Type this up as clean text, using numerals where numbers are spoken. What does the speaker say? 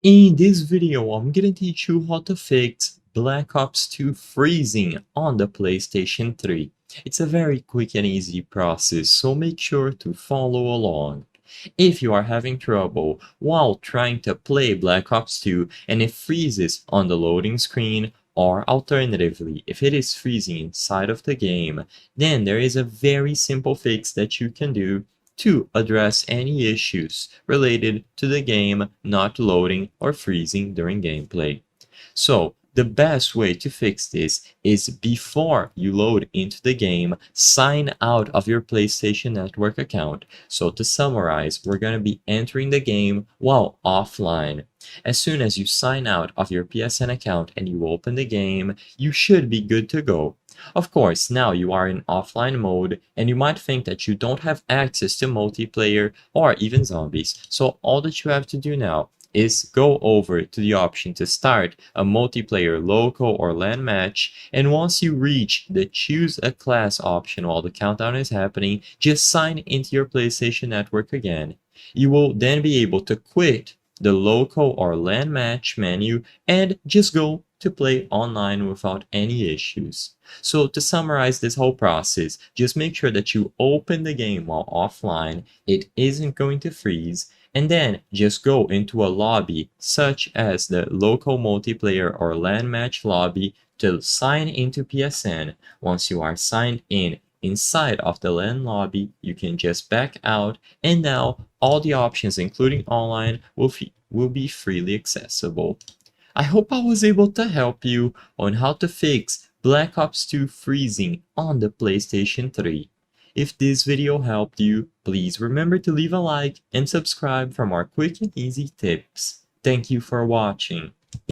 In this video, I'm gonna teach you how to fix Black Ops 2 freezing on the PlayStation 3. It's a very quick and easy process, so make sure to follow along. If you are having trouble while trying to play Black Ops 2 and it freezes on the loading screen, or alternatively, if it is freezing inside of the game, then there is a very simple fix that you can do to address any issues related to the game not loading or freezing during gameplay. So, the best way to fix this is before you load into the game, sign out of your PlayStation Network account. So to summarize, we're going to be entering the game while offline. As soon as you sign out of your PSN account and you open the game, you should be good to go. Of course, now you are in offline mode and you might think that you don't have access to multiplayer or even zombies. So all that you have to do now is go over to the option to start a multiplayer local or LAN match, and once you reach the choose a class option while the countdown is happening, just sign into your PlayStation Network again. You will then be able to quit the local or LAN match menu and just go to play online without any issues. So to summarize this whole process, just make sure that you open the game while offline, it isn't going to freeze, and then just go into a lobby such as the local multiplayer or LAN match lobby to sign into PSN. Once you are signed in inside of the LAN lobby, you can just back out, and now all the options including online will be freely accessible. I hope I was able to help you on how to fix Black Ops 2 freezing on the PlayStation 3. If this video helped you, please remember to leave a like and subscribe for more quick and easy tips. Thank you for watching.